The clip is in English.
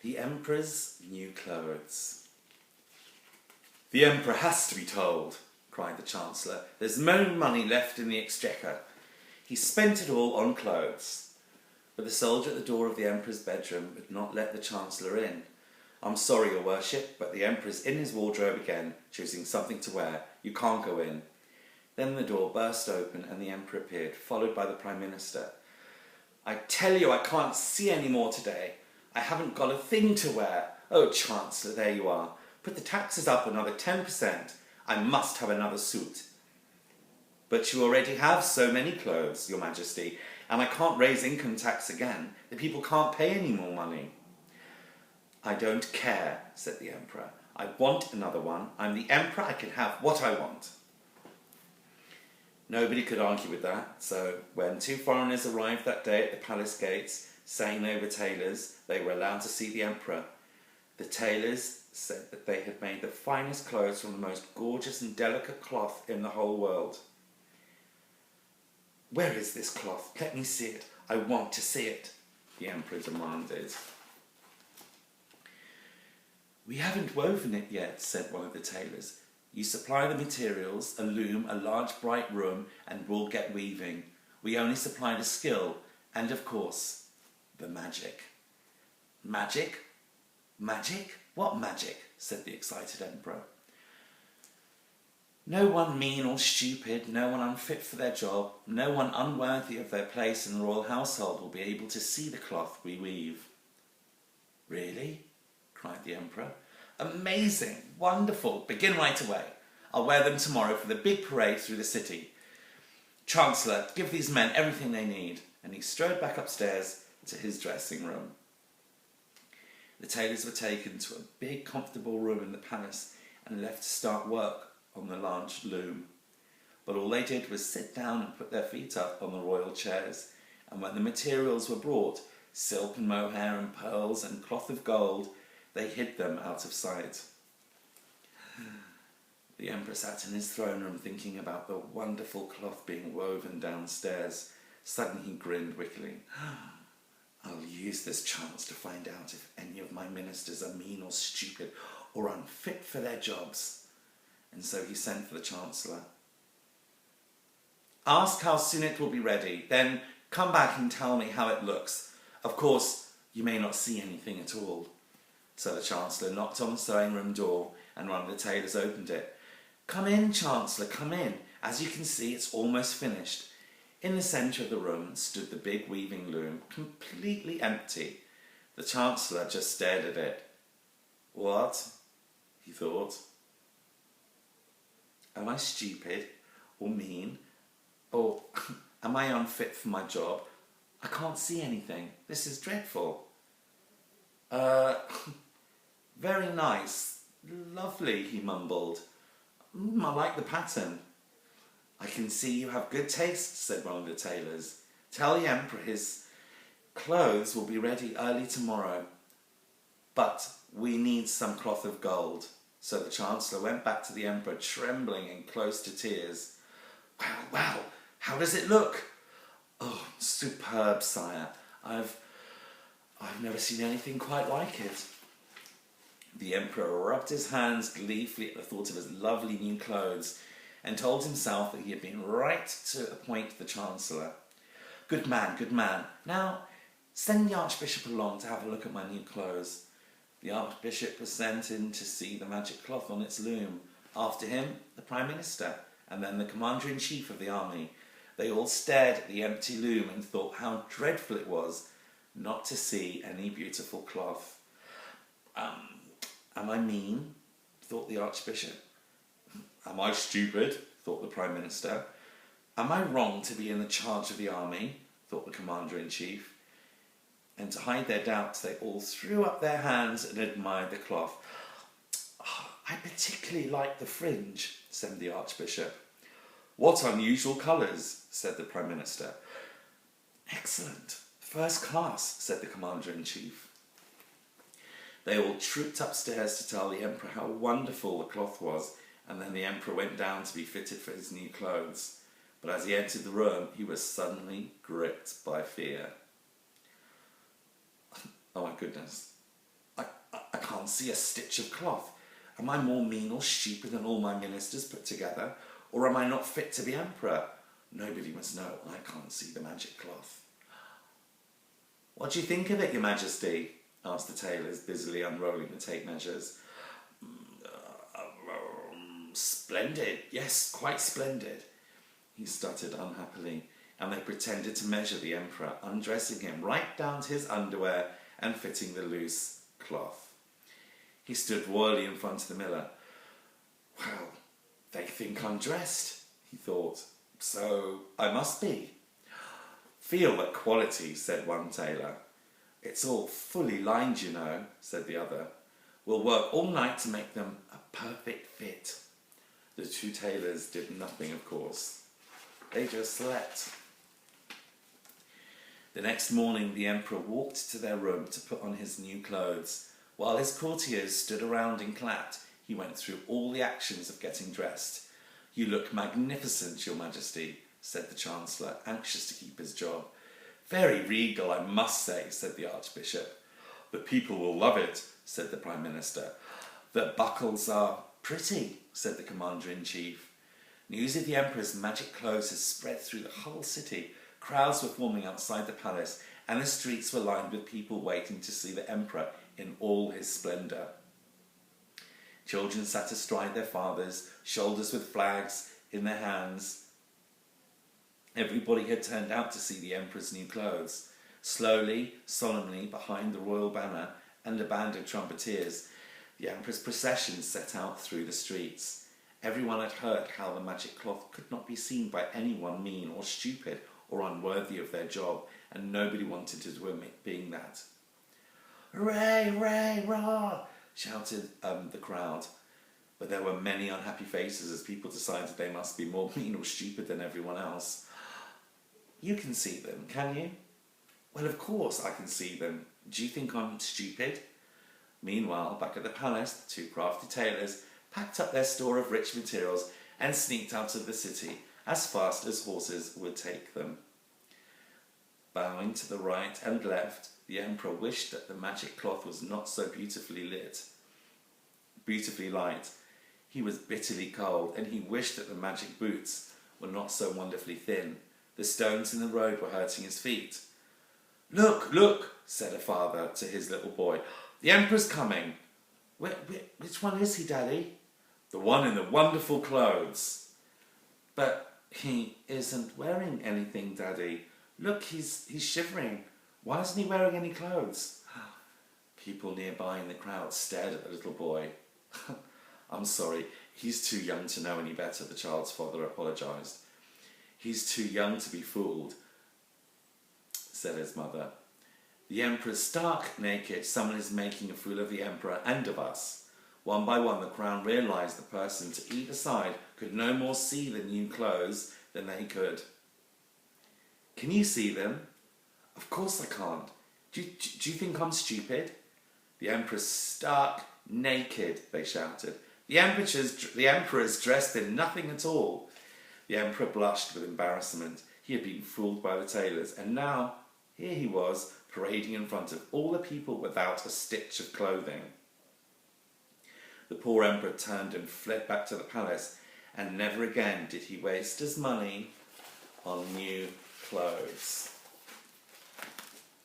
The Empress New Clothes. The Emperor has to be told, cried the Chancellor. There's no money left in the exchequer. He spent it all on clothes. But the soldier at the door of the Emperor's bedroom would not let the Chancellor in. I'm sorry, Your Worship, but the Emperor's in his wardrobe again, choosing something to wear. You can't go in. Then the door burst open and the Emperor appeared, followed by the Prime Minister. I tell you, I can't see any more today. I haven't got a thing to wear. Oh, Chancellor, there you are. Put the taxes up another 10%. I must have another suit. But you already have so many clothes, Your Majesty, and I can't raise income tax again. The people can't pay any more money. I don't care, said the Emperor. I want another one. I'm the Emperor. I can have what I want. Nobody could argue with that, so when two foreigners arrived that day at the palace gates, saying they were tailors, they were allowed to see the Emperor. The tailors said that they had made the finest clothes from the most gorgeous and delicate cloth in the whole world. Where is this cloth? Let me see it. I want to see it, the Emperor demanded. We haven't woven it yet, said one of the tailors. You supply the materials, a loom, a large bright room, and we'll get weaving. We only supply the skill, and of course, the magic. Magic? Magic? What magic? Said the excited Emperor. No one mean or stupid, no one unfit for their job, no one unworthy of their place in the royal household will be able to see the cloth we weave. Really? Cried the Emperor. Amazing! Wonderful! Begin right away. I'll wear them tomorrow for the big parade through the city. Chancellor, give these men everything they need. And he strode back upstairs to his dressing room. The tailors were taken to a big, comfortable room in the palace and left to start work on the large loom. But all they did was sit down and put their feet up on the royal chairs. And when the materials were brought, silk and mohair and pearls and cloth of gold, they hid them out of sight. The Emperor sat in his throne room thinking about the wonderful cloth being woven downstairs. Suddenly he grinned wickedly. I'll use this chance to find out if any of my ministers are mean or stupid or unfit for their jobs. And so he sent for the Chancellor. Ask how soon it will be ready, then come back and tell me how it looks. Of course, you may not see anything at all. So the Chancellor knocked on the sewing room door and one of the tailors opened it. Come in, Chancellor, come in. As you can see, it's almost finished. In the centre of the room stood the big weaving loom, completely empty. The Chancellor just stared at it. What? He thought. Am I stupid or mean? Or am I unfit for my job? I can't see anything. This is dreadful. Very nice. Lovely, he mumbled. I like the pattern. I can see you have good taste, said one of the tailors. Tell the Emperor his clothes will be ready early tomorrow. But we need some cloth of gold. So the Chancellor went back to the Emperor, trembling and close to tears. Wow, how does it look? Oh, superb, sire. I've never seen anything quite like it. The Emperor rubbed his hands gleefully at the thought of his lovely new clothes and told himself that he had been right to appoint the Chancellor. Good man, good man. Now, send the Archbishop along to have a look at my new clothes. The Archbishop was sent in to see the magic cloth on its loom. After him, the Prime Minister, and then the Commander-in-Chief of the army. They all stared at the empty loom and thought how dreadful it was not to see any beautiful cloth. Am I mean? Thought the Archbishop. Am I stupid? Thought the Prime Minister. Am I wrong to be in the charge of the army? Thought the Commander-in-Chief. And to hide their doubts, they all threw up their hands and admired the cloth. Oh, I particularly like the fringe, said the Archbishop. What unusual colours, said the Prime Minister. Excellent, first class, said the Commander-in-Chief. They all trooped upstairs to tell the Emperor how wonderful the cloth was, and then the Emperor went down to be fitted for his new clothes. But as he entered the room, he was suddenly gripped by fear. Oh my goodness, can't see a stitch of cloth. Am I more mean or stupid than all my ministers put together? Or am I not fit to be emperor? Nobody must know I can't see the magic cloth. What do you think of it, your majesty? Asked the tailors, busily unrolling the tape measures. Splendid, yes, quite splendid, he stuttered unhappily, and they pretended to measure the emperor, undressing him right down to his underwear and fitting the loose cloth. He stood royally in front of the miller. Well, they think I'm dressed, he thought, so I must be. Feel that quality, said one tailor. It's all fully lined, you know, said the other. We'll work all night to make them a perfect fit. The two tailors did nothing, of course. They just slept. The next morning, the emperor walked to their room to put on his new clothes. While his courtiers stood around and clapped, he went through all the actions of getting dressed. You look magnificent, your majesty, said the chancellor, anxious to keep his job. Very regal, I must say, said the archbishop. The people will love it, said the prime minister. The buckles are pretty, said the commander-in-chief. News of the emperor's magic clothes has spread through the whole city. Crowds were forming outside the palace, and the streets were lined with people waiting to see the emperor in all his splendour. Children sat astride their fathers, shoulders with flags in their hands. Everybody had turned out to see the emperor's new clothes. Slowly, solemnly, behind the royal banner and a band of trumpeters, the emperor's procession set out through the streets. Everyone had heard how the magic cloth could not be seen by anyone mean or stupid or unworthy of their job, and nobody wanted to admit being that. Hooray, hooray, rah! Shouted the crowd. But there were many unhappy faces as people decided they must be more mean or stupid than everyone else. You can see them, can you? Well, of course I can see them. Do you think I'm stupid? Meanwhile, back at the palace, the two crafty tailors packed up their store of rich materials and sneaked out of the city as fast as horses would take them. Bowing to the right and left, the emperor wished that the magic cloth was not so beautifully light. He was bitterly cold, and he wished that the magic boots were not so wonderfully thin. The stones in the road were hurting his feet. Look, look, said a father to his little boy. The emperor's coming. Which one is he, Daddy? The one in the wonderful clothes. But he isn't wearing anything, Daddy. Look, he's shivering. Why isn't he wearing any clothes? People nearby in the crowd stared at the little boy. I'm sorry, he's too young to know any better, the child's father apologised. He's too young to be fooled, said his mother. The emperor's stark naked. Someone is making a fool of the emperor and of us. One by one, the crown realised the person to either side could no more see the new clothes than they could. Can you see them? Of course I can't. Do you think I'm stupid? The emperor's stark naked, they shouted. The emperor's dressed in nothing at all. The emperor blushed with embarrassment. He had been fooled by the tailors, and now here he was, parading in front of all the people without a stitch of clothing. The poor emperor turned and fled back to the palace, and never again did he waste his money on new clothes.